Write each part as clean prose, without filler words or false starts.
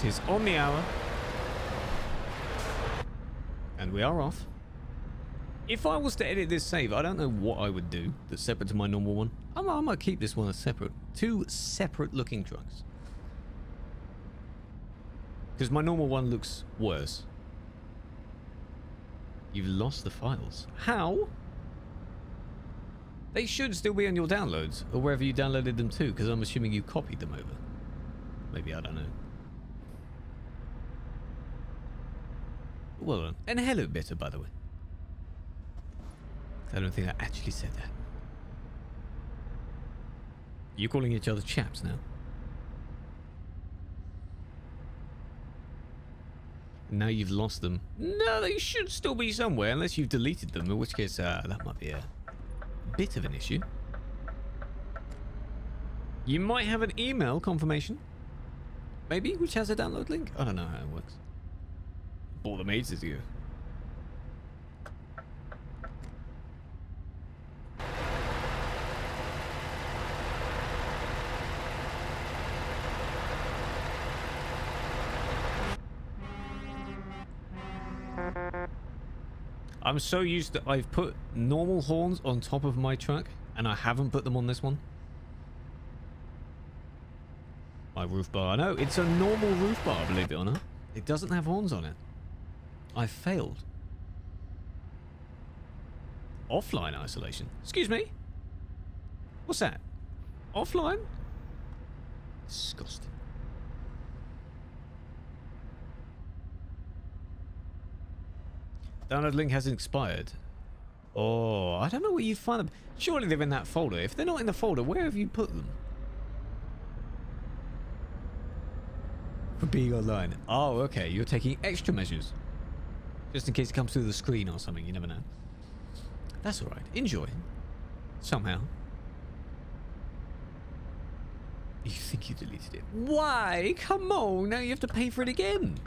is on the hour. And we are off. If I was to edit this save, I don't know what I would do that's separate to my normal one. I might keep this one as separate. Two separate looking trucks. Because my normal one looks worse. You've lost the files. How? They should still be on your downloads, or wherever you downloaded them to, because I'm assuming you copied them over. Maybe, I don't know. Well done. And hello, Bitter, by the way. I don't think I actually said that. You're calling each other chaps now. Now you've lost them. No, they should still be somewhere, unless you've deleted them, in which case that might be a bit of an issue. You might have an email confirmation. Maybe, which has a download link. I don't know how it works. Bought them ages ago. I'm so used to... I've put normal horns on top of my truck, and I haven't put them on this one. My roof bar. I know, it's a normal roof bar, believe it or not. It doesn't have horns on it. I failed. Offline isolation. Excuse me? What's that? Offline? Disgusting. Download link hasn't expired. Oh, I don't know where you find them. Surely they're in that folder. If they're not in the folder, where have you put them? For being online. Oh, okay. You're taking extra measures. Just in case it comes through the screen or something. You never know. That's alright. Enjoy. Somehow. You think you deleted it. Why? Come on. Now you have to pay for it again.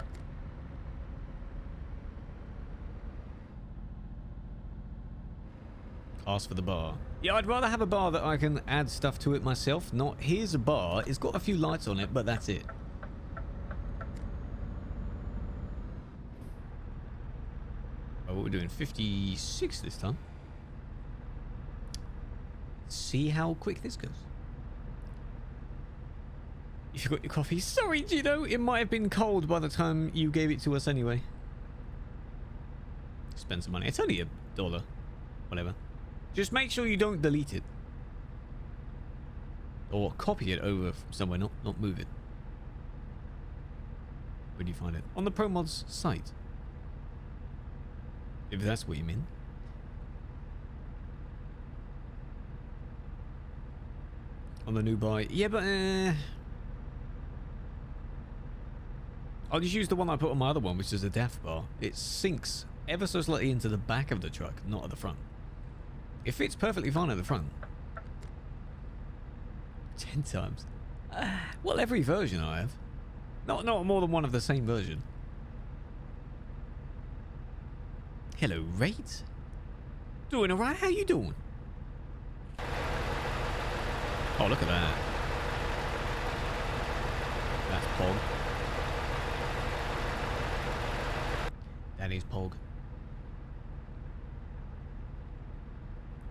Ask for the bar. Yeah, I'd rather have a bar that I can add stuff to it myself. Not, here's a bar. It's got a few lights on it, but that's it. Oh, what we're doing? 56 this time. See how quick this goes. You forgot your coffee. Sorry, Gino. It might have been cold by the time you gave it to us anyway. Spend some money. It's only $1. Whatever. Just make sure you don't delete it. Or copy it over from somewhere, not move it. Where do you find it? On the ProMods site. If that's what you mean. On the new buy. Yeah, but I'll just use the one I put on my other one, which is a DAF bar. It sinks ever so slightly into the back of the truck, not at the front. It fits perfectly fine at the front. 10 times. Well, every version I have. Not more than one of the same version. Hello, Rate. Doing alright? How you doing? Oh, look at that. That's Pog. That is Pog.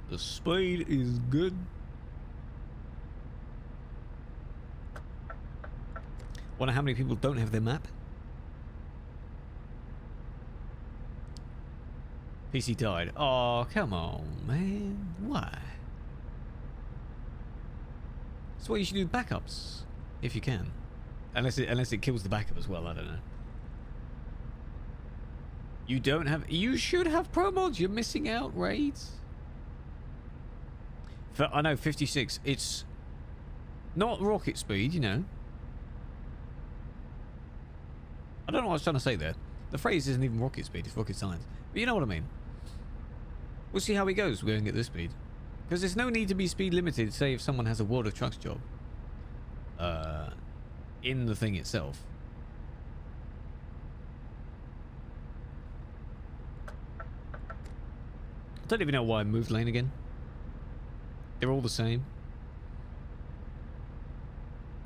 The speed is good. Wonder how many people don't have their map. PC died. Oh, come on, man. Why? That's why you should do backups, if you can. Unless it kills the backup as well. I don't know. You don't have. You should have pro mods. You're missing out, raids. I know 56. It's not rocket speed, you know. I don't know what I was trying to say there. The phrase isn't even rocket speed. It's rocket science. But you know what I mean. We'll see how it goes going at this speed. Because there's no need to be speed limited, say if someone has a World of Trucks job. In the thing itself. I don't even know why I moved lane again. They're all the same.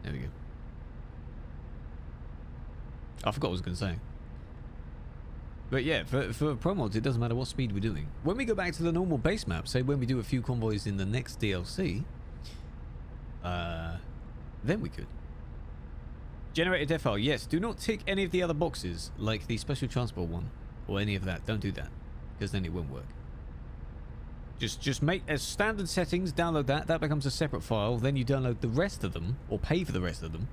There we go. I forgot what I was going to say. But yeah, for pro mods, it doesn't matter what speed we're doing. When we go back to the normal base map, say when we do a few convoys in the next DLC, then we could. Generate a dev file. Yes, do not tick any of the other boxes, like the special transport one, or any of that. Don't do that, because then it won't work. Just make as standard settings, download that. That becomes a separate file. Then you download the rest of them, or pay for the rest of them.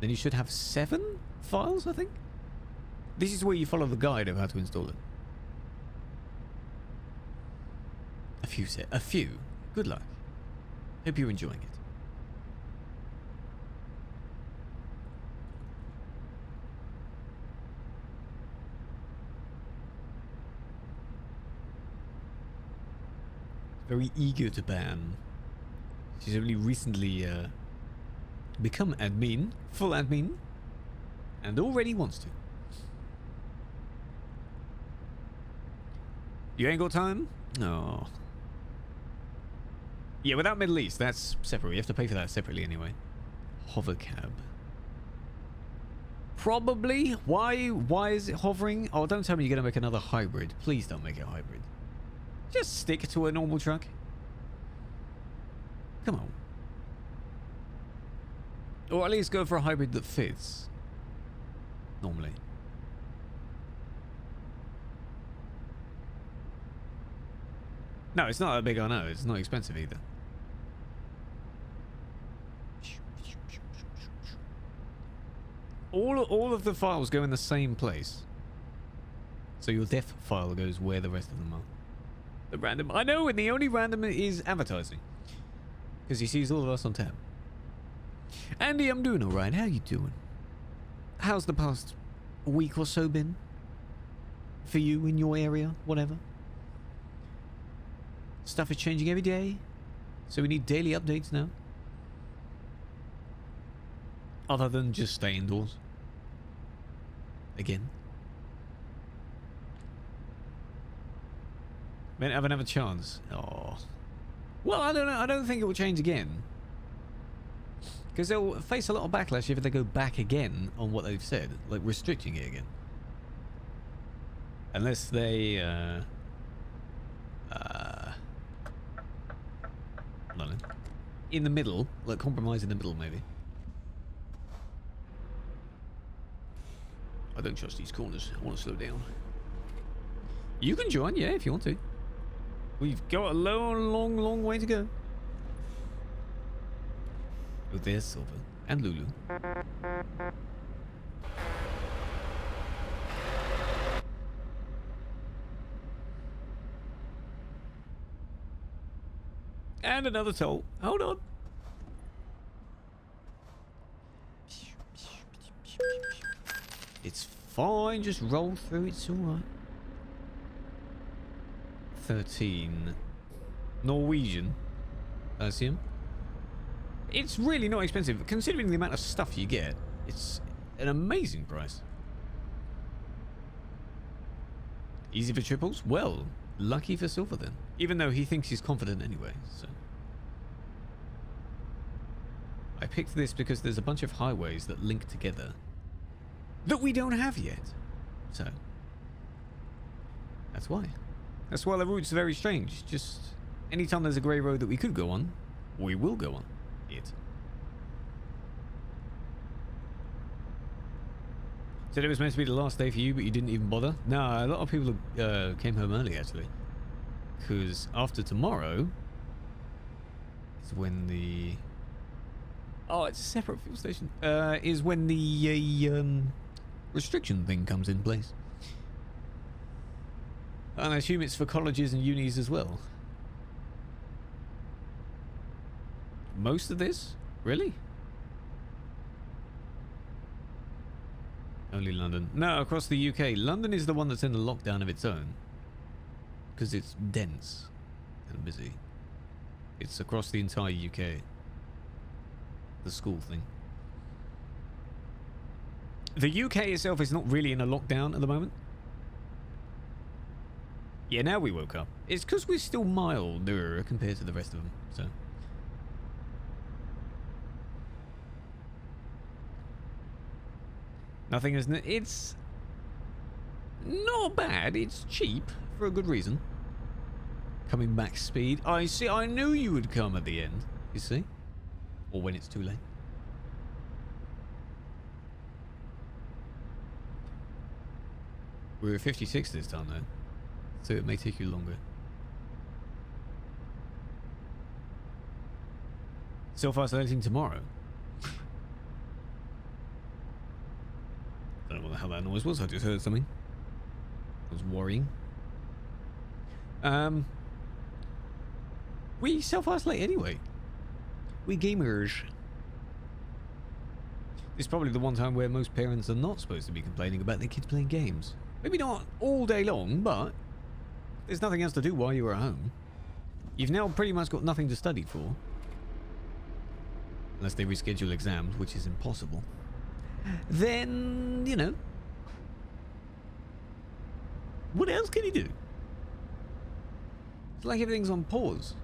Then you should have 7 files, I think. This is where you follow the guide of how to install it. A few. Good luck. Hope you're enjoying it. Very eager to ban. She's only recently become admin, full admin, and already wants to. You ain't got time? No. Yeah, without Middle East, that's separate. You have to pay for that separately anyway. Hovercab. Probably. Why is it hovering? Oh, don't tell me you're going to make another hybrid. Please don't make it hybrid. Just stick to a normal truck. Come on. Or at least go for a hybrid that fits. Normally. No, it's not that big, I know. It's not expensive either. All of the files go in the same place. So your def file goes where the rest of them are. The random... I know, and the only random is advertising. Because he sees all of us on tab. Andy, I'm doing alright. How you doing? How's the past week or so been? For you, in your area, whatever? Stuff is changing every day. So we need daily updates now. Other than just stay indoors. Again. May not have another chance. Oh. Well, I don't know. I don't think it will change again. Because they'll face a lot of backlash if they go back again on what they've said. Like restricting it again. Unless they... I don't know. In the middle. Like compromise in the middle, maybe. I don't trust these corners. I want to slow down. You can join, yeah, if you want to. We've got a long way to go. Oh, there's Silver. And Lulu. And another toll. Hold on. It's fine. Just roll through. It's alright. 13 Norwegian. I see him. It's really not expensive considering the amount of stuff you get. It's an amazing price. Easy for triples? Well, lucky for Silver then. Even though he thinks he's confident anyway. So I picked this because there's a bunch of highways that link together that we don't have yet. So that's why. That's why the route's very strange. Just anytime there's a grey road that we could go on, we will go on it. Said it was meant to be the last day for you, but you didn't even bother? No, a lot of people came home early, actually. Because after tomorrow is when the... Oh, it's a separate fuel station. Is when the restriction thing comes in place. And I assume it's for colleges and unis as well. Most of this? Really? Only London. No, across the UK. London is the one that's in a lockdown of its own. Because it's dense and busy. It's across the entire UK. The school thing. The UK itself is not really in a lockdown at the moment. Yeah, now we woke up. It's because we're still milder compared to the rest of them, so... Nothing is... It's not bad. It's cheap for a good reason. Coming back speed. I see. I knew you would come at the end. You see? Or when it's too late. We're at 56 this time though. So it may take you longer. Self-isolating tomorrow. Don't know what the hell that noise was. I just heard something. I was worrying. We self-isolate anyway. We gamers. It's probably the one time where most parents are not supposed to be complaining about their kids playing games. Maybe not all day long, but there's nothing else to do while you're at home. You've now pretty much got nothing to study for. Unless they reschedule exams, which is impossible. Then, you know. What else can you do? It's like everything's on pause.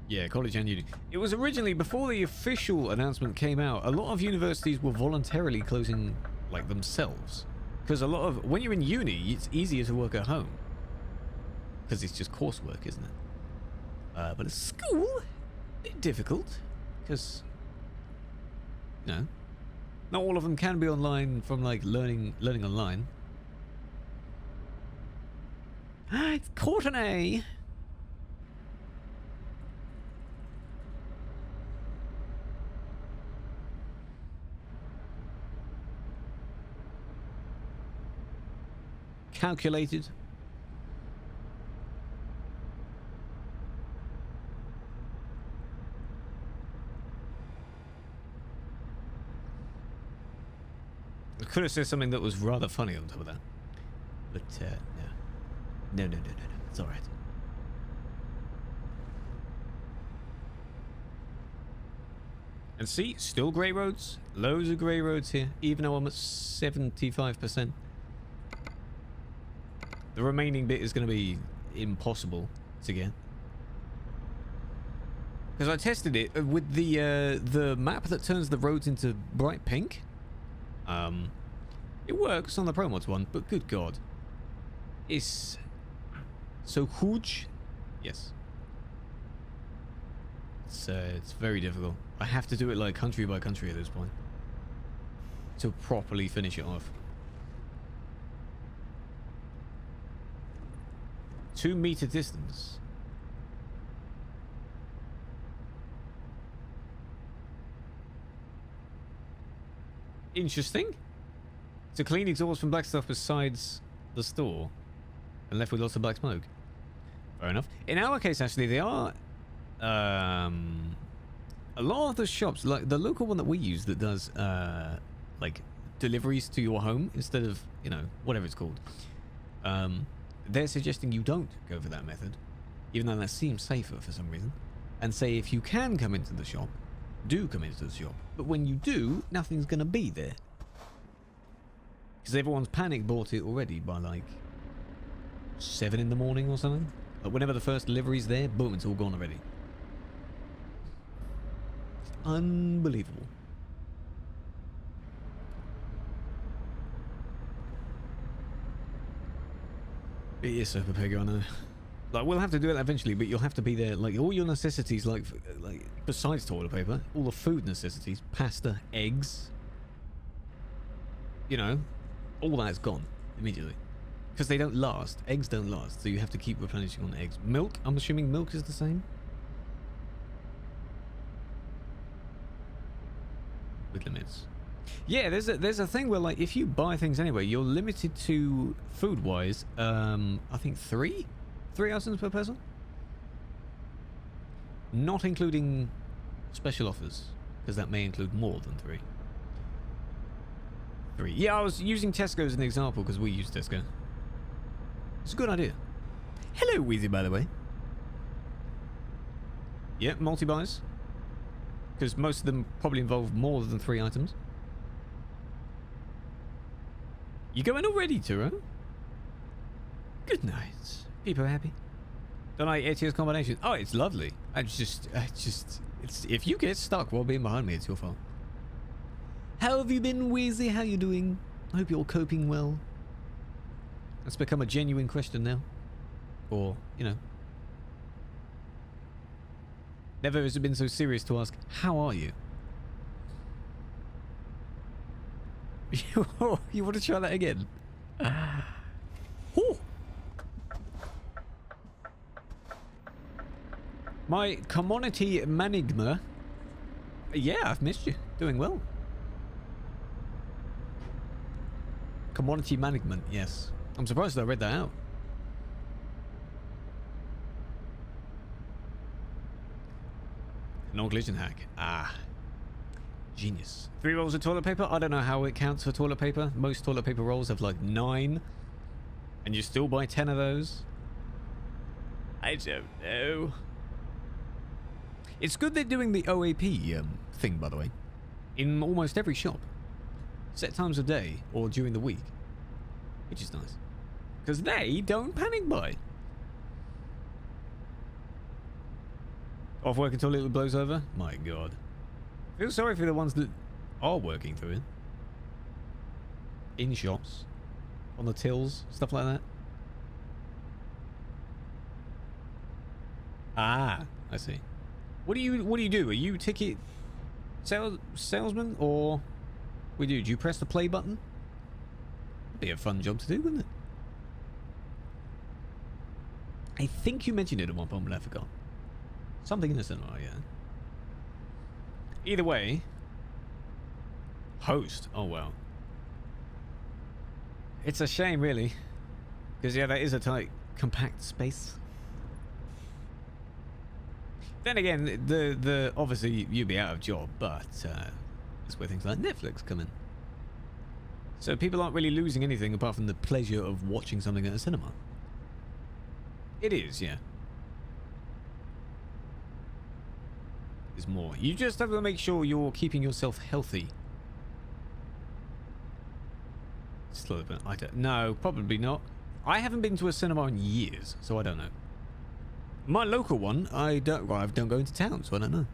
Yeah, college and uni. It was originally, before the official announcement came out, a lot of universities were voluntarily closing, like, themselves. Because a lot of... When you're in uni, it's easier to work at home. Because it's just coursework, isn't it? But at school, a bit difficult. Because, you know, not all of them can be online from, like, learning online. Ah, it's Courtenay! Calculated. I could have said something that was rather funny on top of that. But, no. No. It's alright. And see, still grey roads. Loads of grey roads here, even though I'm at 75%. The remaining bit is going to be impossible to get. Because I tested it with the map that turns the roads into bright pink. It works on the Pro Mods one, but good God. It's so huge. Yes. It's very difficult. I have to do it like country by country at this point to properly finish it off. 2 meter distance. Interesting. To clean exhaust from black stuff besides the store and left with lots of black smoke. Fair enough. In our case, actually, they are a lot of the shops, like the local one that we use that does like deliveries to your home instead of, you know, whatever it's called. They're suggesting you don't go for that method, even though that seems safer for some reason, and say if you can come into the shop, do come into the shop. But when you do, nothing's going to be there. Because everyone's panic bought it already by like 7 in the morning or something. Like whenever the first delivery's there, boom, it's all gone already. It's unbelievable. It is Super Peggy, I know. Like, we'll have to do it eventually, but you'll have to be there. Like, all your necessities, like besides toilet paper, all the food necessities, pasta, eggs, you know, all that's gone immediately. Because they don't last. Eggs don't last, so you have to keep replenishing on eggs. Milk, I'm assuming milk is the same? With limits. Yeah, there's a thing where, like, if you buy things anyway, you're limited to, food-wise, I think 3 items per person? Not including special offers, because that may include more than 3. 3. Yeah, I was using Tesco as an example, because we use Tesco. It's a good idea. Hello, Wheezy, by the way. Yeah, multi-buys. Because most of them probably involve more than 3 items. You going already, Turo? Good night. People happy? Don't like ETS combination. Oh, it's lovely. It's if you get stuck while being behind me, it's your fault. How have you been, Weezy? How you doing? I hope you're coping well. That's become a genuine question now. Or, you know. Never has it been so serious to ask, how are you? You want to try that again? Whew. My commodity manigma. Yeah, I've missed you. Doing well. Commodity management, yes. I'm surprised I read that out. No collision hack. Ah. Genius. 3 rolls of toilet paper. I don't know how it counts for toilet paper. Most toilet paper rolls have like 9. And you still buy 10 of those? I don't know. It's good they're doing the OAP thing, by the way. In almost every shop. Set times of day or during the week. Which is nice. Because they don't panic buy. Off work until it blows over? My god. I feel sorry for the ones that are working through it. In shops. On the tills. Stuff like that. Ah, I see. What do you do? Are you ticket salesman or do you press the play button? That'd be a fun job to do, wouldn't it? I think you mentioned it at one point, but I forgot. Something in the cinema, yeah. Either way, host. Oh well. It's a shame, really, because yeah, that is a tight, compact space. Then again, the obviously you'd be out of job, but that's where things like Netflix come in. So people aren't really losing anything apart from the pleasure of watching something at a cinema. It is, yeah. There's more. You just have to make sure you're keeping yourself healthy. Slow bit. I don't. No, probably not. I haven't been to a cinema in years, so I don't know. My local one, I don't go into town, so I don't know.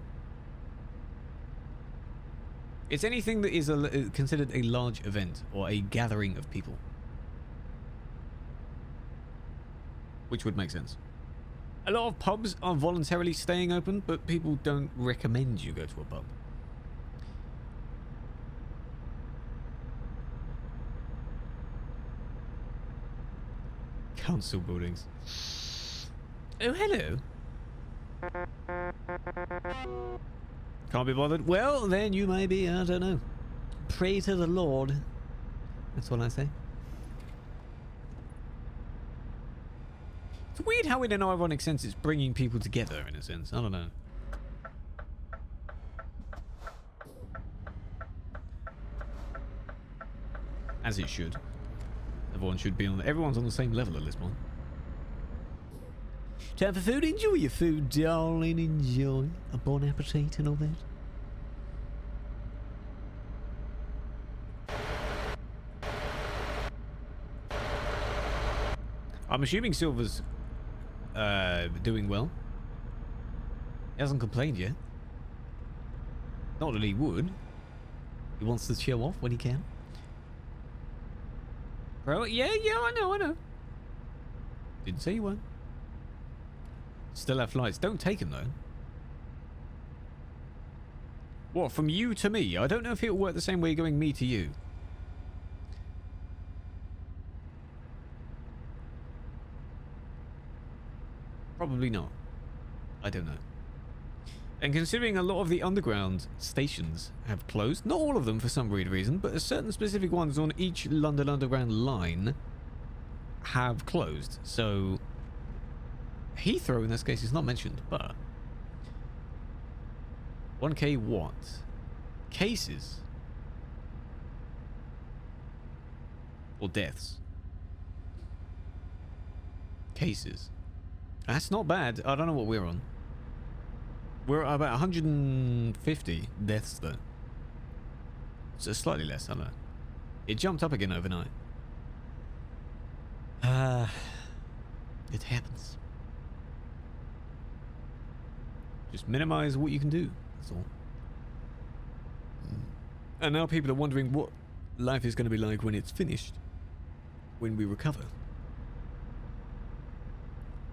It's anything that is considered a large event or a gathering of people. Which would make sense. A lot of pubs are voluntarily staying open, but people don't recommend you go to a pub. Council buildings. Oh, hello. Can't be bothered. Well, then you may be, I don't know. Pray to the Lord. That's what I say. It's weird how in an ironic sense it's bringing people together in a sense. I don't know. As it should. Everyone's on the same level at this point. Time for food. Enjoy your food, darling. Enjoy. A bon appetit and all that. I'm assuming Silver's doing well. He hasn't complained yet. Not that he would. He wants to show off when he can. Bro, yeah, I know. Didn't say you weren't. Still have flights. Don't take them, though. What, from you to me? I don't know if it'll work the same way going me to you. Probably not. I don't know. And considering a lot of the underground stations have closed, not all of them for some weird reason, but certain specific ones on each London Underground line have closed. So Heathrow in this case is not mentioned, but 1K what? Cases? Or deaths? Cases. That's not bad. I don't know what we're on. We're at about 150 deaths though. So slightly less, I don't know. It jumped up again overnight. It happens. Just minimize what you can do. That's all. And now people are wondering what life is going to be like when it's finished, when we recover.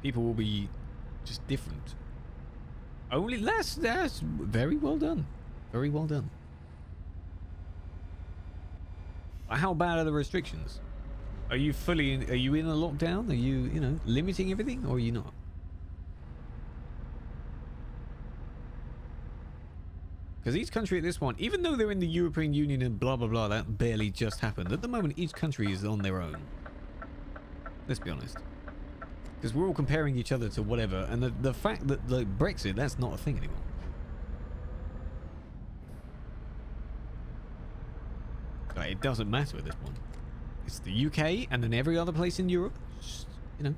People will be just different. Only less. That's very well done. Very well done. How bad are the restrictions? Are you fully in, are you in a lockdown? Are you, you know, limiting everything, or are you not? Because each country at this point, even though they're in the European Union and blah blah blah, that barely just happened. At the moment, each country is on their own. Let's be honest. Because we're all comparing each other to whatever, and the fact that the Brexit, that's not a thing anymore. Like, it doesn't matter at this point. It's the UK and then every other place in Europe. Just, you know.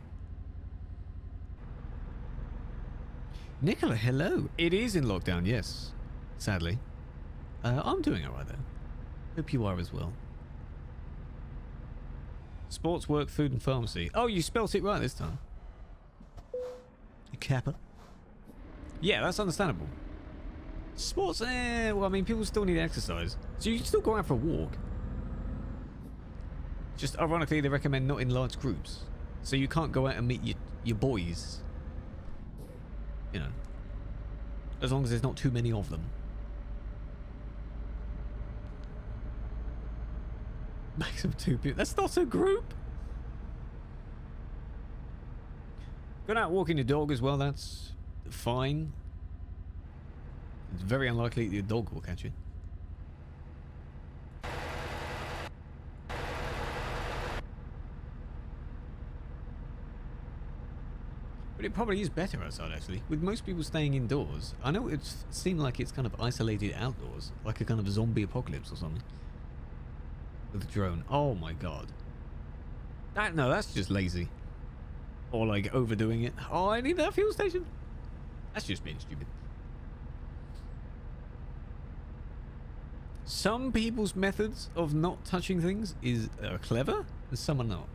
Nicola, hello. It is in lockdown, yes. Sadly. I'm doing alright though. Hope you are as well. Sports, work, food and pharmacy. Oh, you spelt it right this time. Kappa. Yeah, that's understandable. Sports, well, I mean, people still need exercise. So you can still go out for a walk. Just ironically, they recommend not in large groups. So you can't go out and meet your boys. You know. As long as there's not too many of them. Maximum 2 people. That's not a group. Going out walking your dog as well, that's fine. It's very unlikely that your dog will catch you. But it probably is better outside, actually. With most people staying indoors. I know it seemed like it's kind of isolated outdoors. Like a kind of zombie apocalypse or something. With a drone. Oh my god. No, that's just lazy. Or like overdoing it. Oh, I need that fuel station. That's just being stupid. Some people's methods of not touching things are clever, and some are not.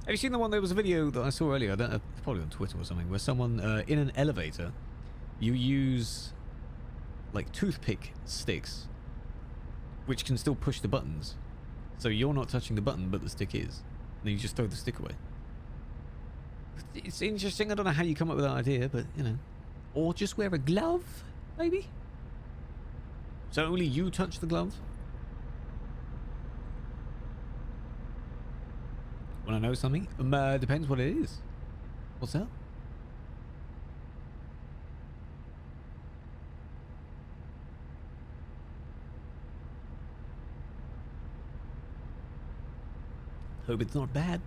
Have you seen the one? There was a video that I saw earlier, I don't know, probably on Twitter or something, where someone in an elevator, you use like toothpick sticks, which can still push the buttons. So you're not touching the button, but the stick is. And then you just throw the stick away. It's interesting. I don't know how you come up with that idea, but you know. Or just wear a glove, maybe? So only you touch the glove? When I know something? Depends what it is. What's that? Hope it's not bad.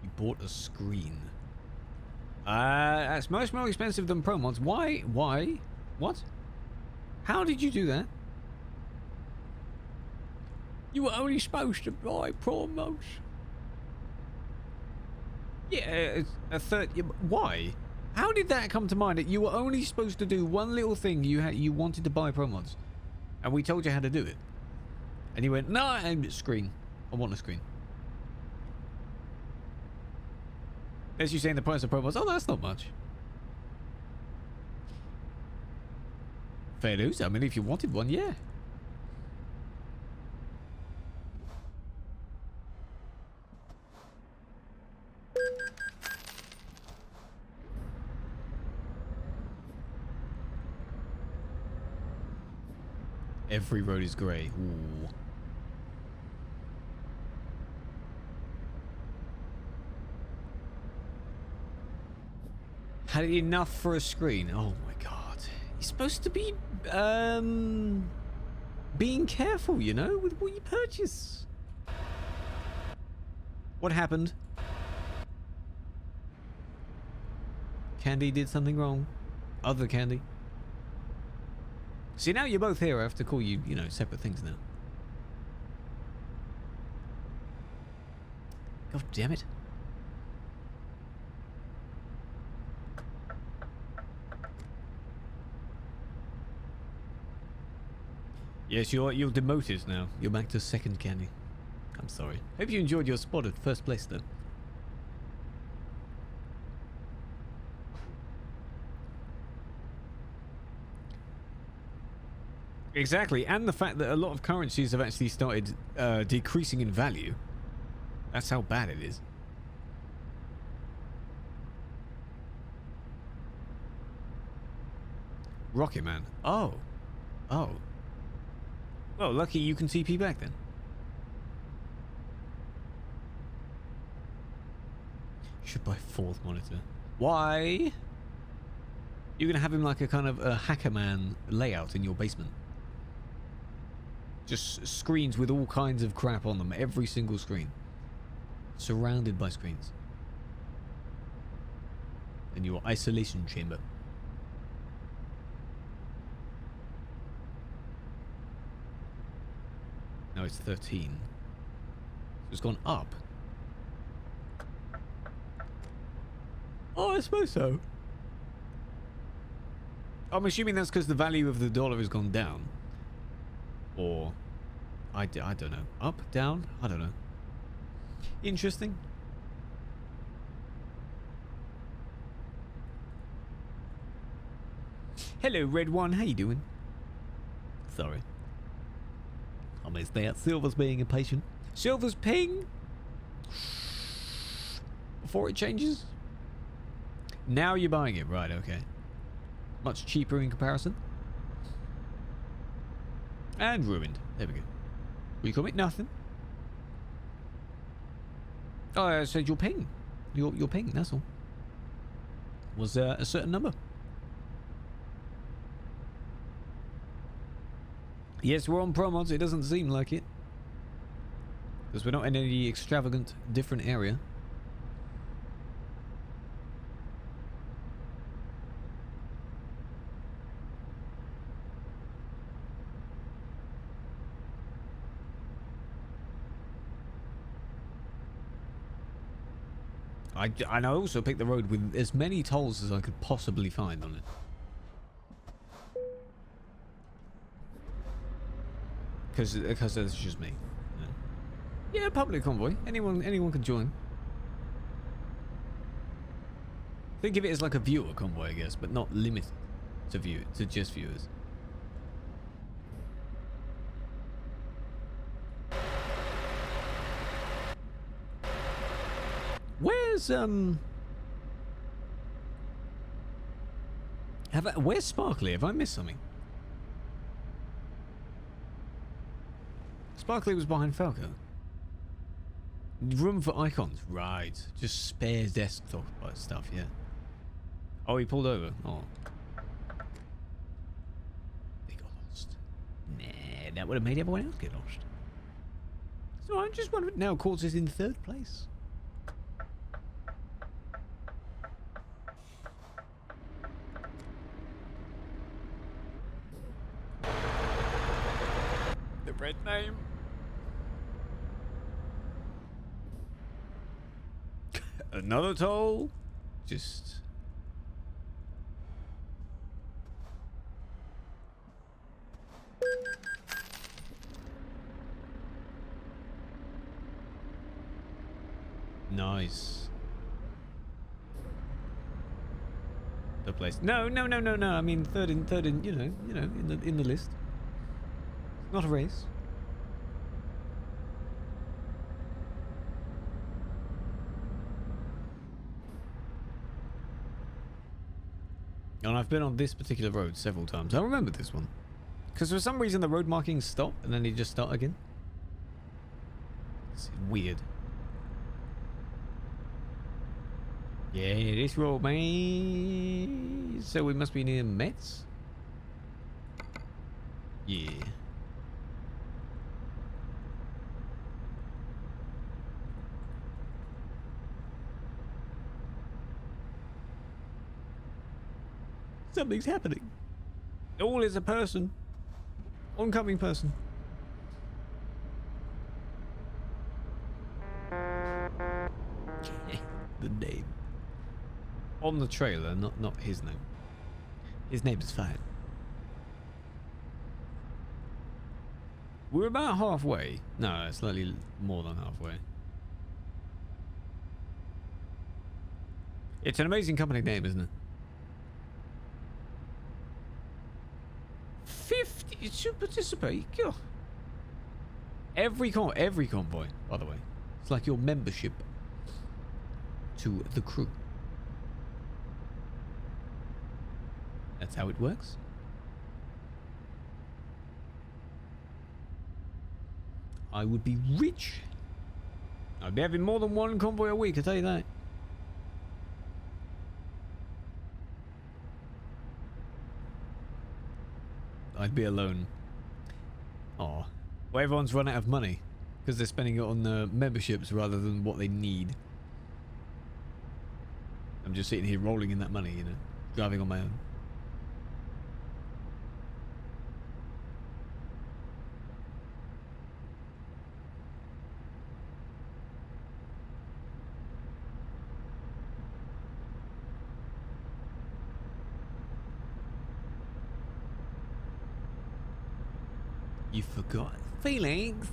You bought a screen. That's much more expensive than Pro mods. Why? Why? What? How did you do that? You were only supposed to buy Pro mods. Yeah, it's a third. Why? How did that come to mind? That you were only supposed to do one little thing. You wanted to buy Pro mods, and we told you how to do it, and you went, "No, I'm screen. I want a screen." As you saying the price of Pro mods. Oh, that's not much. Fair dues. I mean, if you wanted one, yeah. Every road is grey. Ooh. Had enough for a screen. Oh my god. You're supposed to be being careful, you know, with what you purchase. What happened? Candy did something wrong. Other Candy. See, now you're both here. I have to call you, you know, separate things now. God damn it. Yes, you're demoted now. You're back to second Candy. I'm sorry. Hope you enjoyed your spot at first place, though. Exactly, and the fact that a lot of currencies have actually started decreasing in value. That's how bad it is. Rocket Man. Oh. Oh. Well, lucky you can TP back then. Should buy 4th monitor. Why? You're gonna have him like a kind of a Hacker Man layout in your basement. Just screens with all kinds of crap on them. Every single screen. Surrounded by screens. In your isolation chamber. Now it's 13. So it's gone up. Oh, I suppose so. I'm assuming that's because the value of the dollar has gone down. Or, I don't know. Up, down? I don't know. Interesting. Hello, Red One. How you doing? Sorry. I missed that. Silver's being impatient. Silver's ping. Before it changes. Now you're buying it. Right, okay. Much cheaper in comparison. And ruined. There we go. We call it nothing. Oh, I said your ping. Your ping, that's all. Was a certain number. Yes, we're on promos. It doesn't seem like it. Because we're not in any extravagant different area. I also picked the road with as many tolls as I could possibly find on it. Because that's just me. Yeah, public convoy. Anyone can join. Think of it as like a viewer convoy, I guess, but not limited to just viewers. Where's where's Sparkly? Have I missed something? Sparkly was behind Falco. Room for icons, right? Just spare desktop stuff, yeah. Oh, he pulled over. Oh, they got lost. Nah, that would have made everyone else get lost. So I just wondered. Now Quartz is in 3rd place. The red name. Another toll? Just... Nice. The place. No. I mean third in, you know, in the list. Not a race. And I've been on this particular road several times. I remember this one. Because for some reason the road markings stop and then they just start again. It's weird. Yeah, this road, man. So we must be near Metz? Yeah. Something's happening. All is a person. Oncoming person. The name. On the trailer, not his name. His name is fine. We're about halfway. No, slightly more than halfway. It's an amazing company name, isn't it? 50. You should participate. Go. Every convoy, by the way. It's like your membership to the crew. That's how it works. I would be rich. I'd be having more than one convoy a week, I tell you that. I'd be alone. Aw. Well, everyone's run out of money because they're spending it on memberships rather than what they need. I'm just sitting here rolling in that money, you know, driving on my own. You forgot Felix.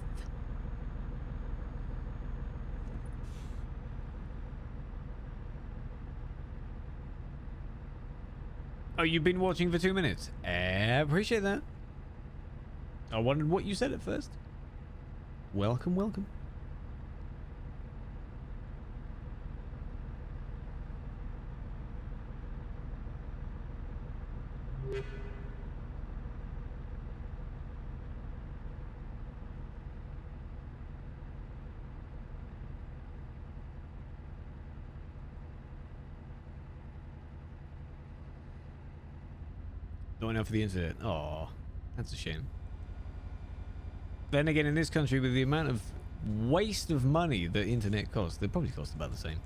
Oh, you've been watching for 2 minutes. Appreciate that. I wondered what you said at first. Welcome, welcome. Not enough for the internet. Oh, that's a shame. Then again, in this country, with the amount of waste of money that internet costs, they probably cost about the same.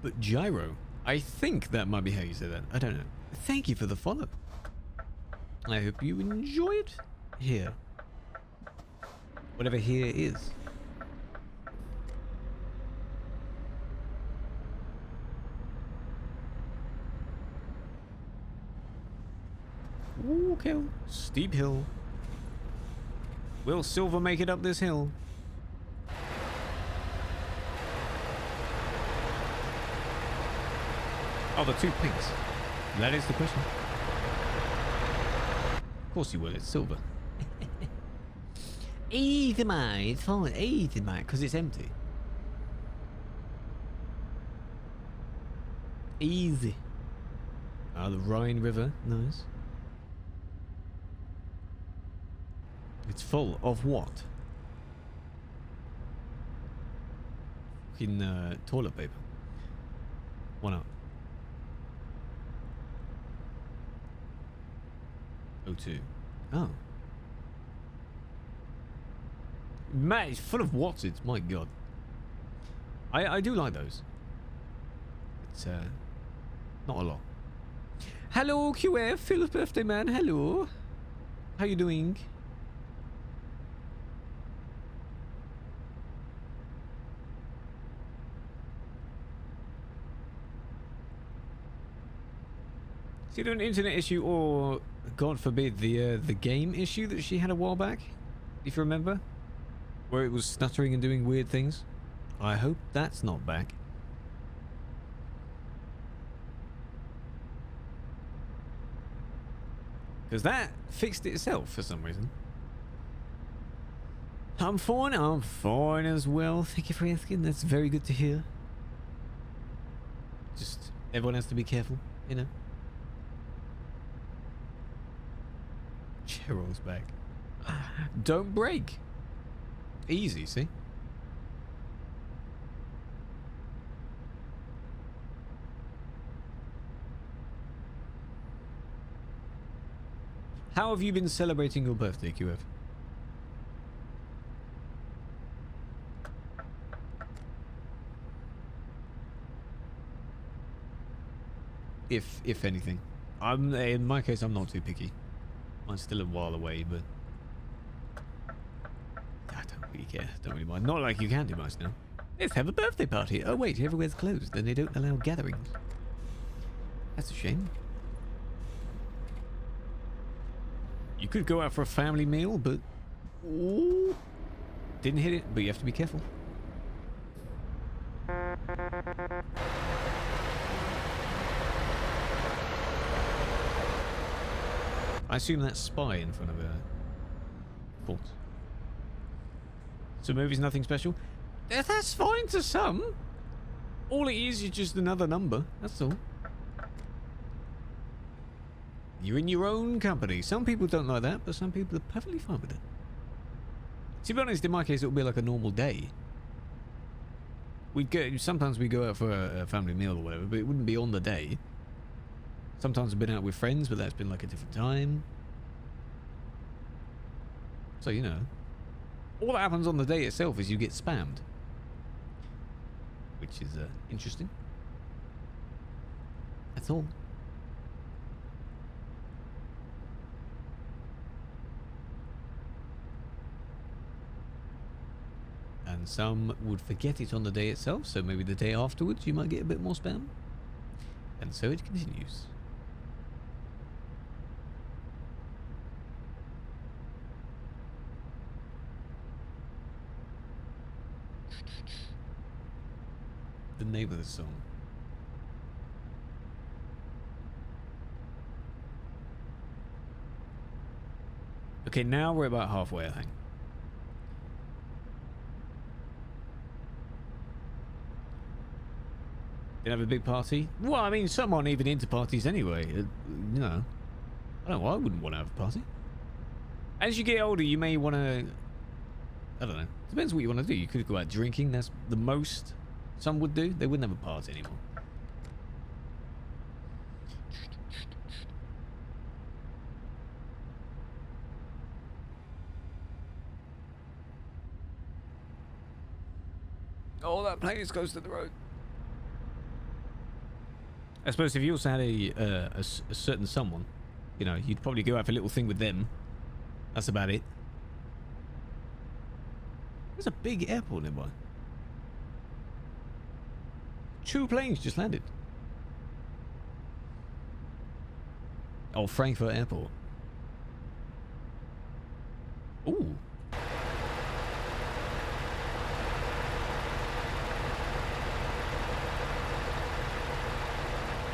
But gyro, I think that might be how you say that. I don't know. Thank you for the follow. I hope you enjoyed here. Whatever here is. Ooh, okay. Steep hill. Will Silver make it up this hill? Oh, the two pinks. That is the question. Of course you will. It's Silver. Easy, mate. It's fine. Easy, mate, because it's empty. Easy. Ah, the Rhine River. Nice. It's full of what? Fucking toilet paper. Why not? O2. Oh. Man, it's full of Watsits, my god. I do like those. It's not a lot. Hello QF, Phil's birthday man, hello. How you doing? Is it an internet issue or, God forbid, the game issue that she had a while back? If you remember? Where it was stuttering and doing weird things. I hope that's not back. Because that fixed itself for some reason. I'm fine as well. Thank you for asking. That's very good to hear. Just, everyone has to be careful, you know. Cheryl's back. Don't break. Easy, see? How have you been celebrating your birthday, QF? If anything. In my case, I'm not too picky. Mine's still a while away, but I don't really care. Don't really mind. Not like you can do much now. Let's have a birthday party. Oh wait, everywhere's closed and they don't allow gatherings. That's a shame. You could go out for a family meal, but ooh, didn't hit it. But you have to be careful. I assume that's Spy in front of a port. So movie's nothing special? Yeah, that's fine to some. All it is just another number. That's all. You're in your own company. Some people don't like that, but some people are perfectly fine with it. To be honest, in my case, it'll be like a normal day. Sometimes we go out for a family meal or whatever, but it wouldn't be on the day. Sometimes I've been out with friends, but that's been like a different time. So, you know, all that happens on the day itself is you get spammed. Which is interesting. That's all. And some would forget it on the day itself, so maybe the day afterwards you might get a bit more spam. And so it continues. The name of the song. Okay, now we're about halfway, I think. Didn't have a big party? Well, I mean, some aren't even into parties anyway. You know, I don't know. I wouldn't want to have a party. As you get older, you may want to. I don't know. Depends what you want to do. You could go out drinking. That's the most some would do. They wouldn't have a party anymore. Oh, that plane is close to the road. I suppose if you also had a certain someone, you know, you'd probably go out for a little thing with them. That's about it. There's a big airport nearby. 2 planes just landed. Oh, Frankfurt Airport. Ooh.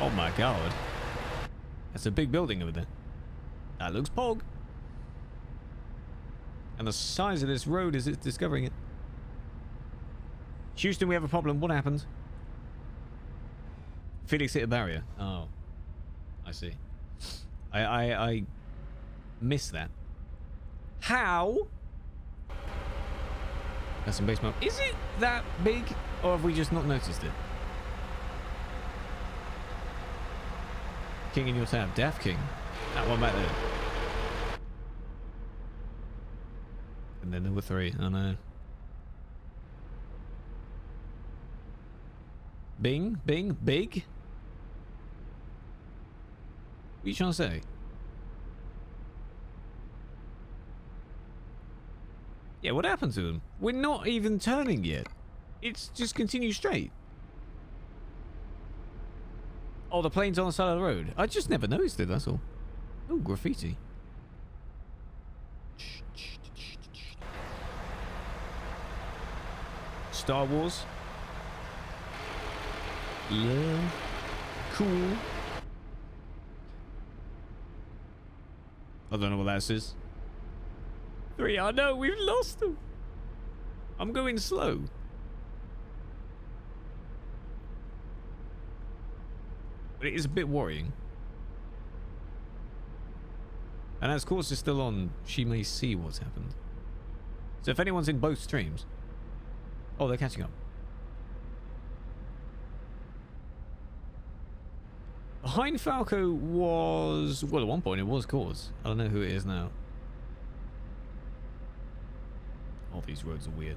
Oh my god. That's a big building over there. That looks pog. And the size of this road is it's discovering it. Houston, we have a problem. What happened? Felix hit a barrier. Oh. I see. I missed that. How? That's some base mode. Is it that big? Or have we just not noticed it? King in your tab. Daft King. That one back there. And then there were 3. I know. Bing? Bing? Big? What are you trying to say? Yeah, what happened to them? We're not even turning yet. It's just continue straight. Oh, the plane's on the side of the road. I just never noticed it, that's all. Oh, graffiti. Star Wars. Yeah. Cool. I don't know what that says. 3. I know, we've lost them. I'm going slow. But it is a bit worrying. And as course is still on, she may see what's happened. So if anyone's in both streams... Oh, they're catching up. Behind Falco was... Well, at one point it was Course. I don't know who it is now. All these roads are weird.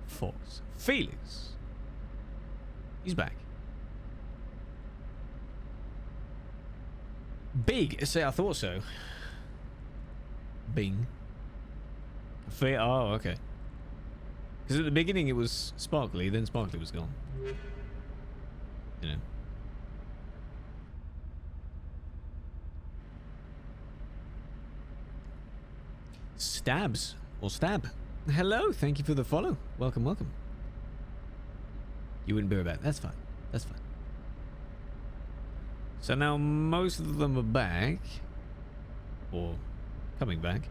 Fox. Felix. He's back. Big. Say, I thought so. Bing. Oh, okay. Because at the beginning it was sparkly, then sparkly was gone. You know. Stabs. Or stab. Hello, thank you for the follow. Welcome, welcome. You wouldn't bear about. That's fine. That's fine. So now most of them are back. Or coming back.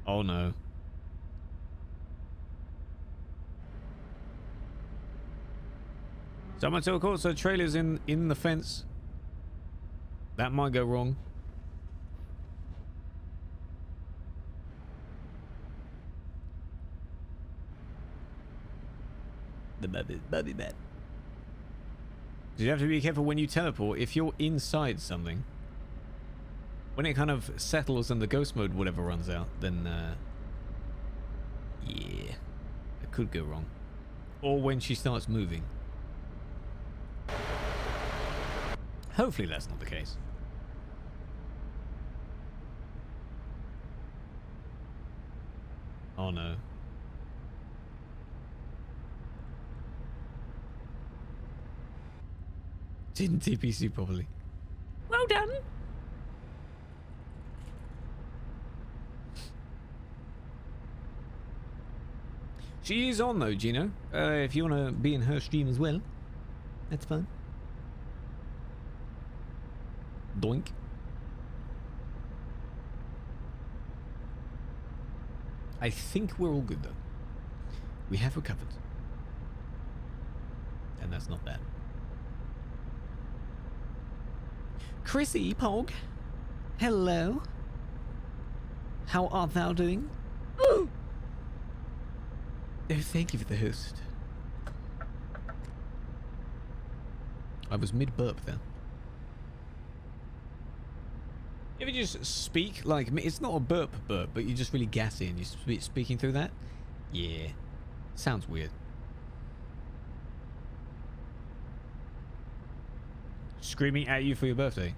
Oh no. Someone told caught, so trailers in the fence. That might go wrong. The baby bat. You have to be careful when you teleport. If you're inside something, when it kind of settles and the ghost mode whatever runs out, then yeah, it could go wrong. Or when she starts moving. Hopefully that's not the case. Oh no. Didn't TPC properly. Well done. She is on though, Gino. If you want to be in her stream as well, that's fine. Doink. I think we're all good though. We have recovered. And that's not bad. Chrissy Pog. Hello. How art thou doing? Ooh. Oh, thank you for the host. I was mid-burp there. If you just speak like me, it's not a burp, but you're just really gassy and you're speaking through that? Yeah. Sounds weird. Screaming at you for your birthday.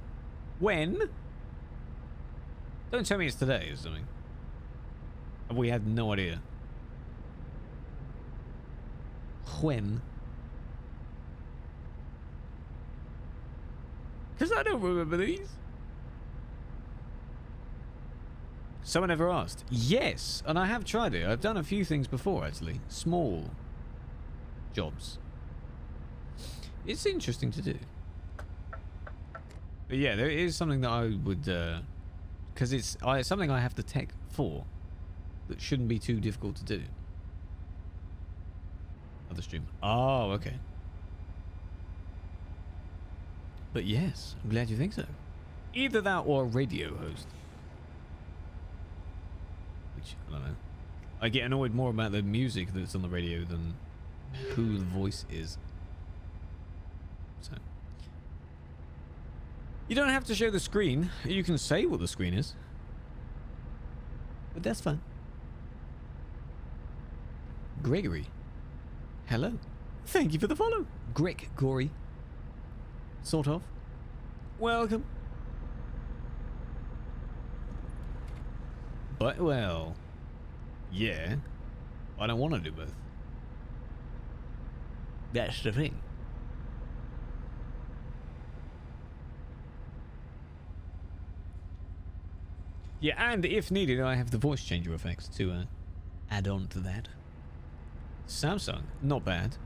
When? Don't tell me it's today or something. We had no idea. When? Because I don't remember these. Someone ever asked? Yes, and I have tried it. I've done a few things before, actually. Small jobs. It's interesting to do. But yeah, there is something that I would... because it's something I have the tech for that shouldn't be too difficult to do. Other stream. Oh, okay. But yes, I'm glad you think so. Either that or a radio host. Which, I don't know. I get annoyed more about the music that's on the radio than who the voice is. So. You don't have to show the screen. You can say what the screen is. But that's fine. Gregory. Hello. Thank you for the follow. Greg Gory. Sort of. Welcome. But, well, yeah. I don't want to do both. That's the thing. Yeah, and if needed, I have the voice changer effects to add on to that. Samsung, not bad.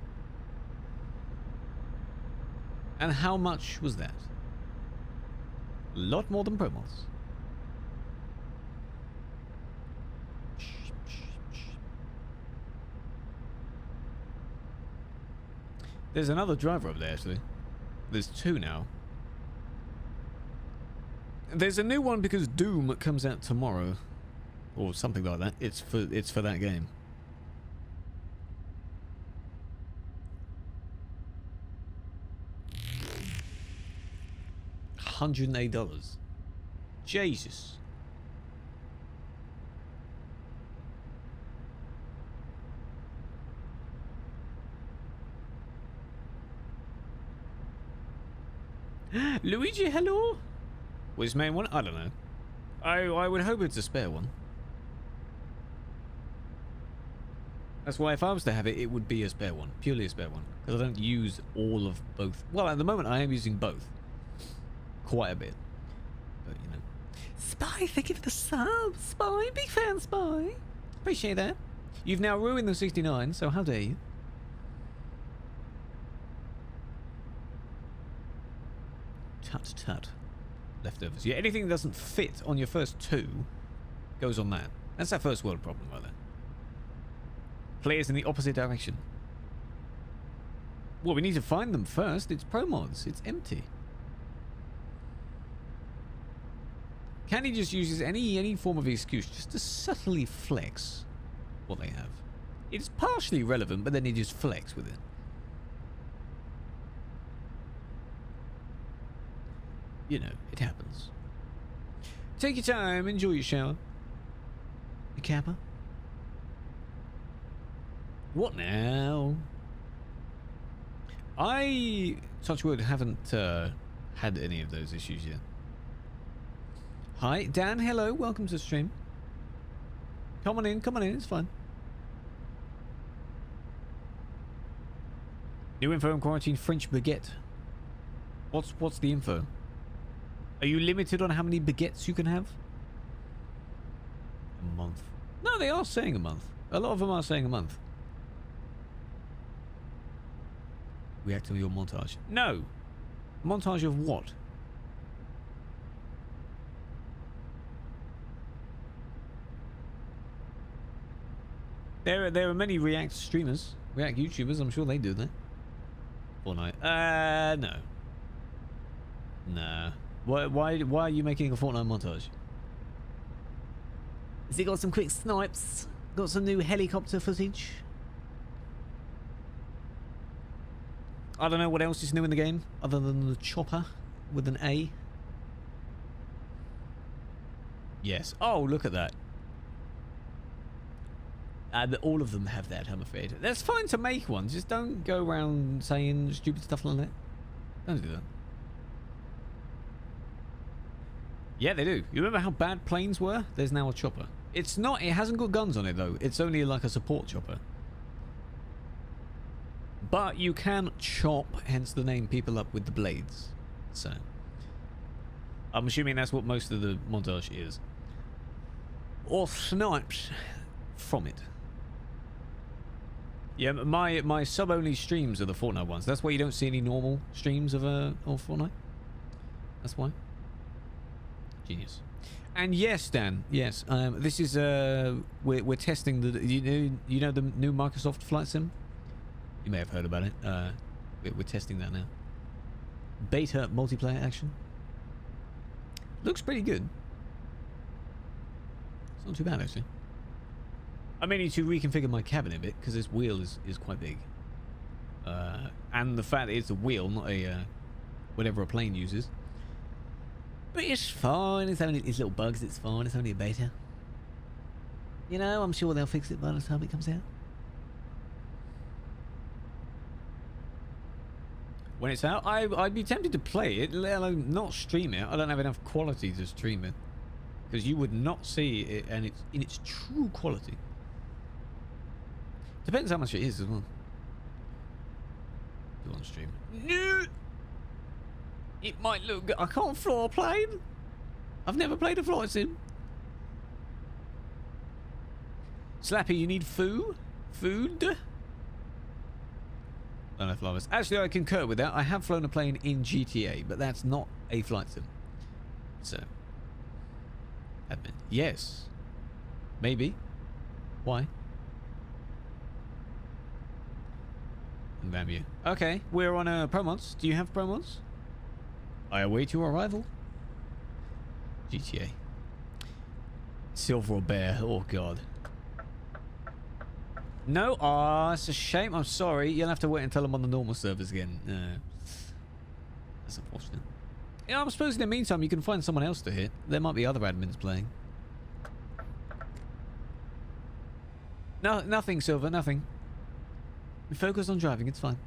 And how much was that? A lot more than Promos. There's another driver up there, actually. There's two now. There's a new one because Doom comes out tomorrow, or something like that. It's for that game. $108. Jesus. Luigi, hello. Was main one? I don't know. I would hope it's a spare one. That's why if I was to have it, it would be a spare one. Purely a spare one. Because I don't use all of both. Well, at the moment I am using both. Quite a bit. But, you know. Spy, thank you for the sub. Spy, big fan, Spy. Appreciate that. You've now ruined the 69, so how dare you? Tut tut. Leftovers. Yeah, anything that doesn't fit on your first two goes on that. That's that first world problem right there. Players in the opposite direction. Well, we need to find them first. It's pro mods. It's empty. Candy just uses any form of excuse just to subtly flex what they have. It's partially relevant, but then he just flex with it. You know, it happens. Take your time, enjoy your shower. You Kappa? What now? I, touch wood, haven't had any of those issues yet. Hi, Dan, hello, welcome to the stream. Come on in, it's fine. New info on quarantine French baguette. What's the info? Are you limited on how many baguettes you can have? A month. No, they are saying a month. A lot of them are saying a month. React to your montage. No. Montage of what? There are many React streamers, React YouTubers. I'm sure they do that. Fortnite. No. Nah. Why are you making a Fortnite montage? Has it got some quick snipes? Got some new helicopter footage? I don't know what else is new in the game other than the chopper with an A. Yes. Oh, look at that. All of them have that, I'm afraid. That's fine to make one. Just don't go around saying stupid stuff like that. Don't do that. Yeah, they do. You remember how bad planes were? There's now a chopper. It's not. It hasn't got guns on it, though. It's only like a support chopper. But you can chop, hence the name, people up with the blades. So, I'm assuming that's what most of the montage is. Or snipes from it. Yeah, my sub-only streams are the Fortnite ones. That's why you don't see any normal streams of Fortnite. That's why. Genius. And yes, Dan. Yes, this is we're testing the you know the new Microsoft Flight Sim. You may have heard about it. We're testing that now. Beta multiplayer action. Looks pretty good. It's not too bad actually. I may need to reconfigure my cabin a bit because this wheel is quite big. And the fact that it's a wheel, not a whatever a plane uses. But it's fine. It's only these little bugs. It's fine. It's only a beta. You know, I'm sure they'll fix it by the time it comes out. When it's out, I'd be tempted to play it, let alone not stream it. I don't have enough quality to stream it. Because you would not see it and it's in its true quality. Depends how much it is as well. Do on stream. No! It might look good. I can't floor plane. I've never played a flight sim. Slappy, you need food? Food? Don't know flowers. Actually, I concur with that. I have flown a plane in GTA, but that's not a flight sim. So, admin. Yes. Maybe. Why? And Bamboo. Okay, we're on promods. Do you have promods? I await your arrival. GTA. Silver or bear? Oh god. No, it's a shame. I'm sorry. You'll have to wait until I'm on the normal servers again. That's unfortunate. Yeah, I suppose in the meantime you can find someone else to hit. There might be other admins playing. No, nothing, Silver. Nothing. Focus on driving. It's fine.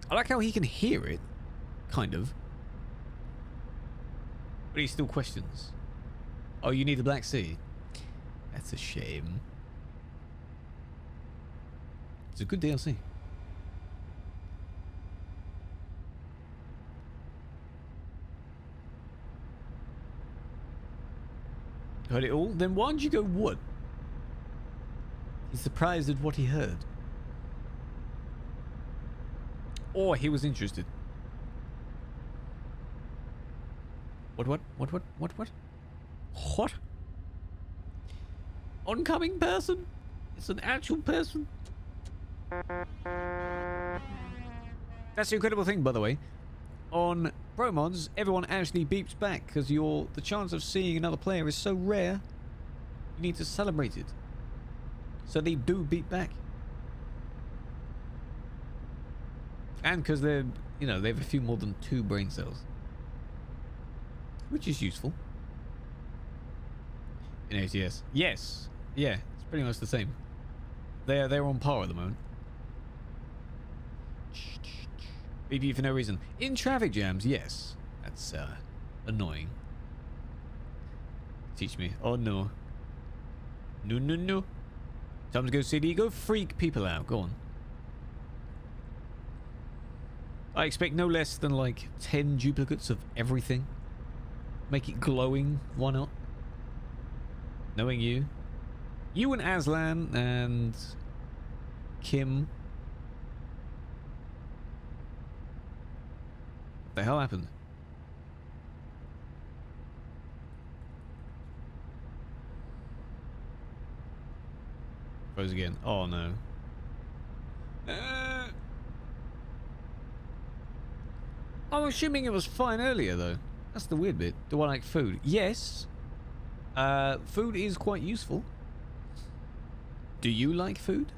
I like how he can hear it, kind of. But he still questions. Oh, you need the Black Sea? That's a shame. It's a good DLC. Heard it all? Then why did you go what? He's surprised at what he heard. Or he was interested. What? What? Oncoming person? It's an actual person? That's the incredible thing, by the way. On Pro Mods, everyone actually beeps back because the chance of seeing another player is so rare. You need to celebrate it. So they do beep back. And because they're, they have a few more than 2 brain cells. Which is useful. In ATS. Yes. Yeah, it's pretty much the same. They're on par at the moment. BB for no reason. In traffic jams, yes. That's annoying. Teach me. Oh no. No. Time to go city. Go freak people out. Go on. I expect no less than like 10 duplicates of everything. Make it glowing. Why not? Knowing you. You and Aslan and Kim. What the hell happened? Froze again. Oh no. I'm assuming it was fine earlier though. That's the weird bit. Do I like food? Yes. Food is quite useful. Do you like food?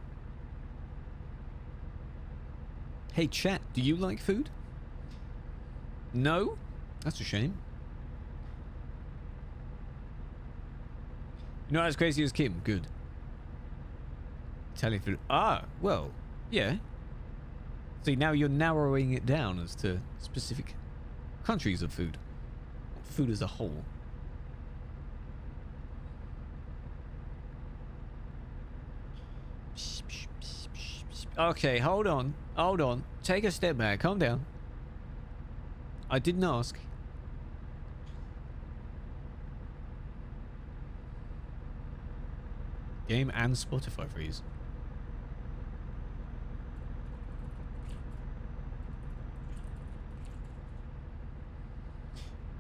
Hey chat, do you like food? No? That's a shame. You're not as crazy as Kim. Good. Italian food. Ah, well, yeah. See, now you're narrowing it down as to specific countries of food. Food as a whole. Okay, hold on. Hold on. Take a step back. Calm down. I didn't ask. Game and Spotify freeze.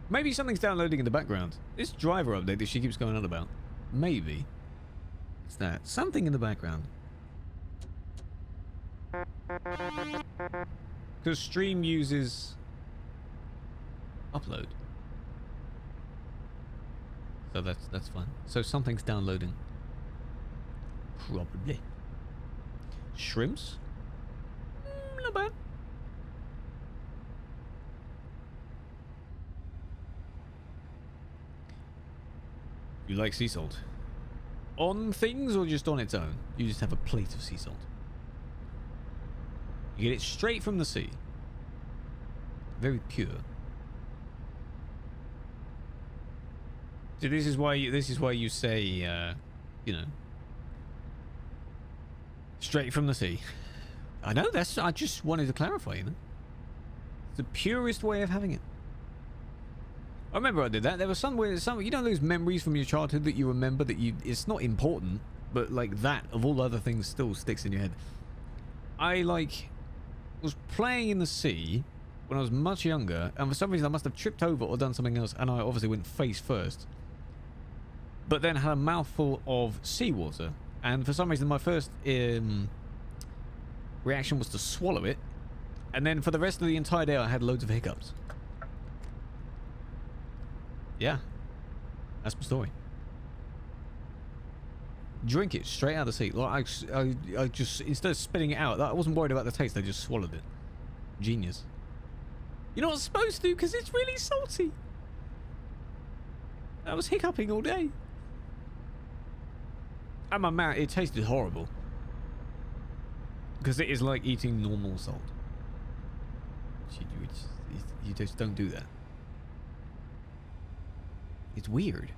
Maybe something's downloading in the background. This driver update that she keeps going on about. Maybe. It's that. Something in the background. Because stream uses upload. So that's fine. So something's downloading. Probably. Shrimps? Not bad. You like sea salt? On things or just on its own? You just have a plate of sea salt. You get it straight from the sea. Very pure. So this is why you say, you know, straight from the sea. I know, I just wanted to clarify, you know. It's the purest way of having it. I remember I did that. There was somewhere, you know those memories from your childhood that you remember that it's not important, but like that of all other things still sticks in your head. I was playing in the sea when I was much younger, and for some reason I must have tripped over or done something else, and I obviously went face first. But then had a mouthful of seawater, and for some reason my first reaction was to swallow it, and then for the rest of the entire day I had loads of hiccups. Yeah, that's my story. Drink it straight out of the sea. Like I just, instead of spitting it out, I wasn't worried about the taste. I just swallowed it. Genius. You're not supposed to because it's really salty. I was hiccuping all day. And my mouth, it tasted horrible. Because it is like eating normal salt. You just don't do that. It's weird.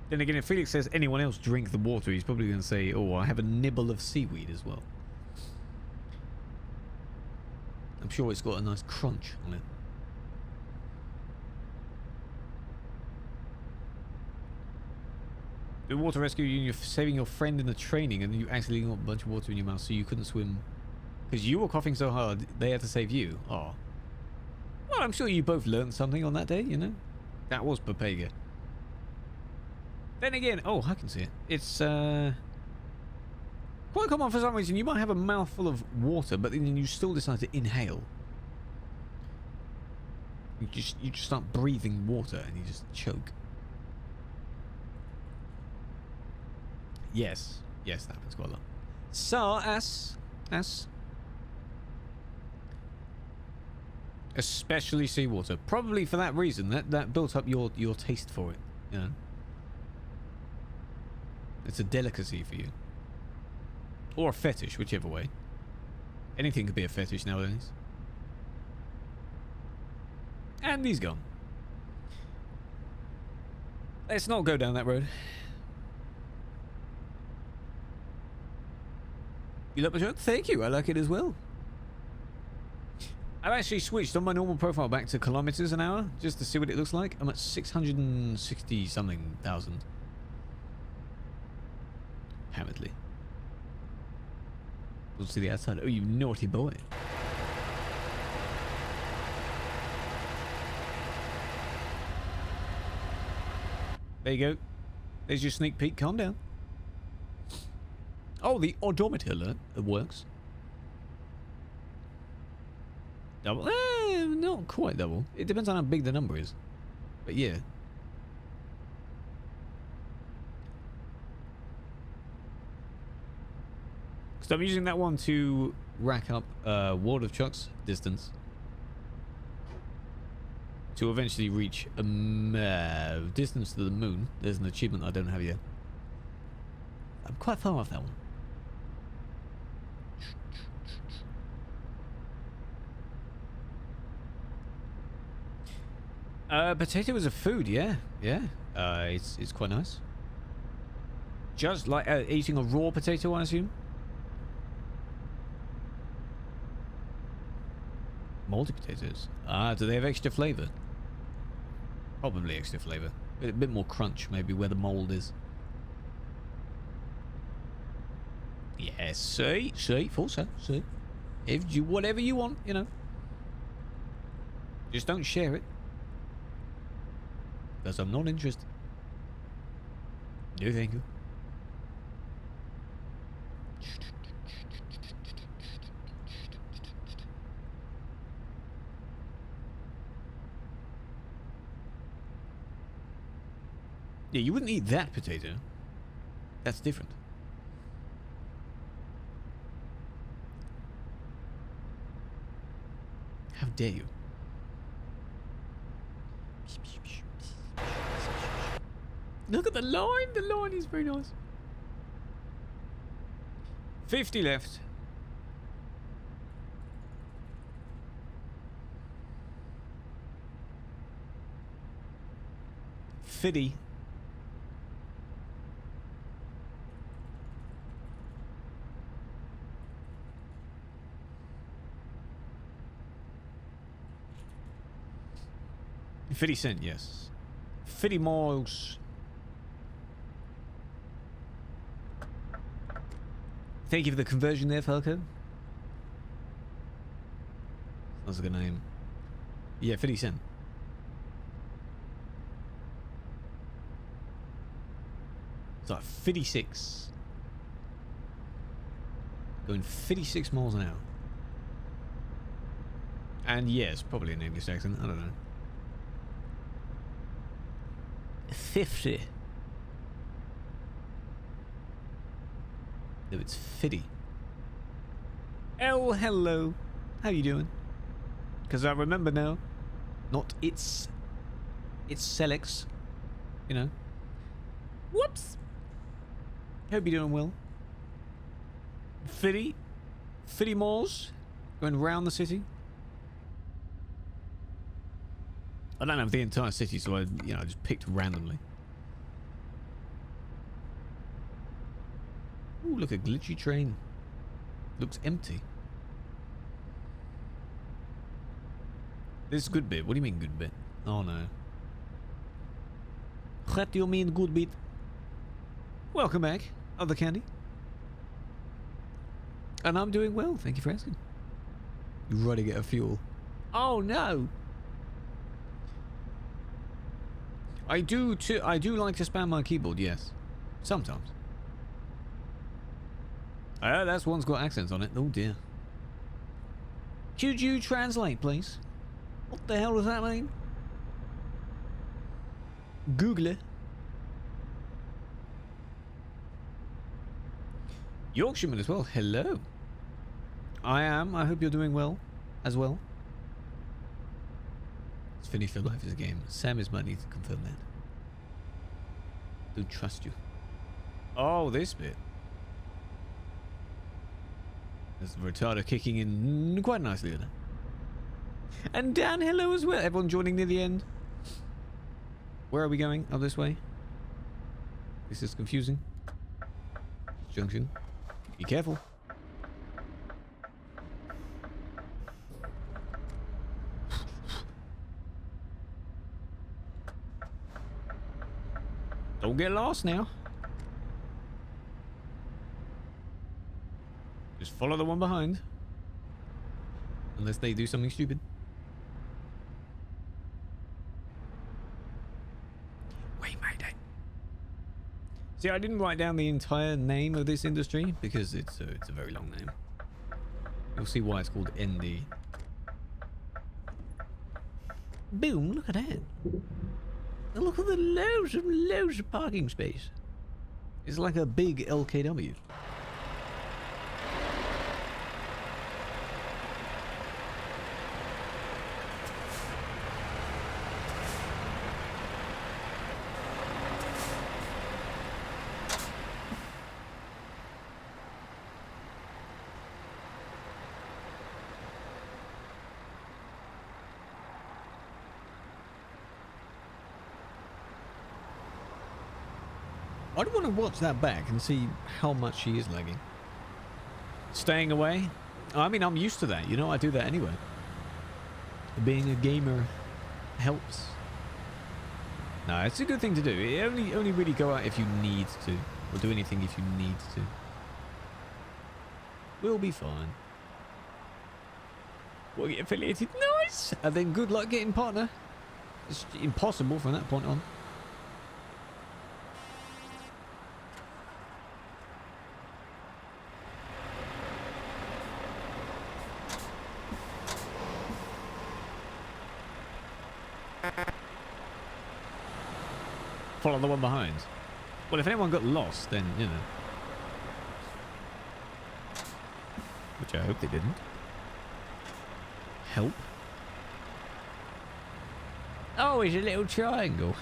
Then again, if Felix says anyone else drink the water, he's probably going to say, oh, I have a nibble of seaweed as well. I'm sure it's got a nice crunch on it. The water rescue, you're saving your friend in the training and you accidentally got a bunch of water in your mouth so you couldn't swim. Because you were coughing so hard, they had to save you. Oh. Well, I'm sure you both learned something on that day, you know? That was Papega. Then again, oh, I can see it. It's quite common for some reason. You might have a mouthful of water, but then you still decide to inhale. You just start breathing water and you just choke. Yes. Yes, that happens quite a lot. So, especially seawater. Probably for that reason. That built up your taste for it. You know? It's a delicacy for you. Or a fetish, whichever way. Anything could be a fetish nowadays. And he's gone. Let's not go down that road. You like my shirt? Thank you. I like it as well. I've actually switched on my normal profile back to kilometers an hour just to see what it looks like. I'm at 660 something thousand. Apparently. We'll see the outside. Oh, you naughty boy. There you go. There's your sneak peek. Calm down. Oh, the odometer alert. It works. Double? Not quite double. It depends on how big the number is. But yeah. So I'm using that one to rack up World of Trucks distance. To eventually reach a distance to the moon. There's an achievement I don't have yet. I'm quite far off that one. Potato is a food, yeah. Yeah. It's quite nice. Just like eating a raw potato, I assume. Moldy potatoes. Ah, do they have extra flavour? Probably extra flavour. A bit more crunch, maybe, where the mould is. Yes, see, full set, see. If you, whatever you want, you know. Just don't share it. Because I'm not interested. No, thank you. Yeah, you wouldn't eat that potato. That's different. How dare you? Look at the line. The line is very nice. 50 left. Fiddy. $0.50, yes. 50 miles. Thank you for the conversion there, Falco. That's a good name. Yeah, 50 cent. It's like 56. Going 56 miles an hour. And yes, probably an English accent. I don't know. 50. No, it's 50. Oh, hello. How you doing? Because I remember now. Not it's Selex. You know. Whoops. Hope you're doing well. 50 miles. Going around the city. I don't have the entire city, so I just picked randomly. Ooh, look, a glitchy train. Looks empty. This good bit. What do you mean good bit? Oh no. What do you mean good bit? Welcome back, other candy. And I'm doing well, thank you for asking. You ready to get a fuel? Oh no! I do like to spam my keyboard, yes. Sometimes. That's one's got accents on it. Oh dear. Could you translate, please? What the hell does that mean? Google it. Yorkshireman as well. Hello. I am. I hope you're doing well as well. It's finished for life as a game. Sam is might need to confirm that. Don't trust you. Oh, this bit. There's the retarder kicking in quite nicely there. And Dan, hello as well. Everyone joining near the end. Where are we going? Up this way? This is confusing. Junction. Be careful. Don't get lost now. Just follow the one behind. Unless they do something stupid. Wait, mate. See, I didn't write down the entire name of this industry because it's a very long name. You'll see why it's called ND. Boom, look at that. And look at the loads of parking space. It's like a big LKW. I don't want to watch that back and see how much she is lagging. Staying away? I mean, I'm used to that. You know, I do that anyway. Being a gamer helps. No, it's a good thing to do. You only really go out if you need to. Or do anything if you need to. We'll be fine. We'll get affiliated. Nice! And then good luck getting partner. It's impossible from that point on. Follow the one behind. Well, if anyone got lost, then, you know. Which I hope they didn't. Help. Oh, it's a little triangle.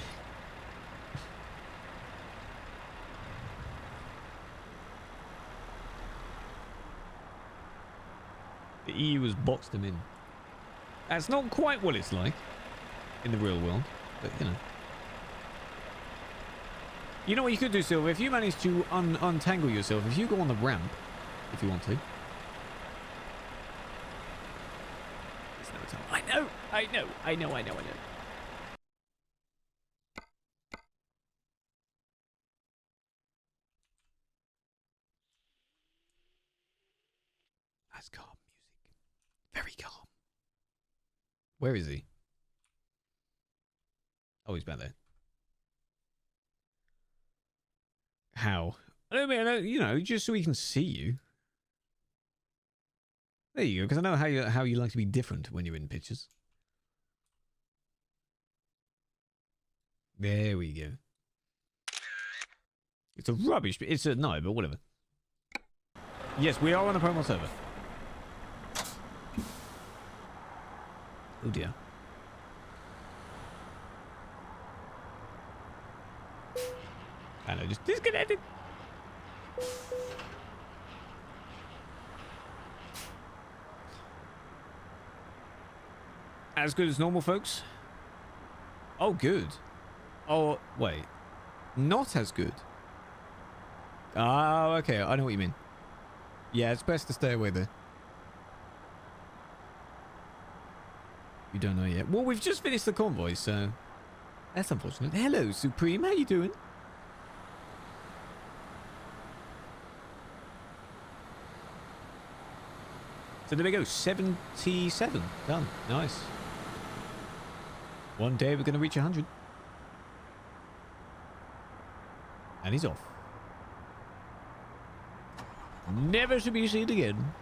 The EU has boxed them in. That's not quite what it's like in the real world, but, you know. You know what you could do, Silver? If you manage to untangle yourself, if you go on the ramp, if you want to. I know. That's calm music. Very calm. Where is he? Oh, he's back there. How? I mean, you know, just so we can see you. There you go, because I know how you like to be different when you're in pictures. There we go. It's a rubbish. It's a no, but whatever. Yes, we are on a promo server. Oh dear. I know, just disconnected. As good as normal, folks? Oh, good. Oh, wait. Not as good. Oh, okay. I know what you mean. Yeah, it's best to stay away there. You don't know yet. Well, we've just finished the convoy, so that's unfortunate. Hello, Supreme. How you doing? So there we go. 77 done. Nice. One day we're going to reach 100. And he's off. Never to be seen again.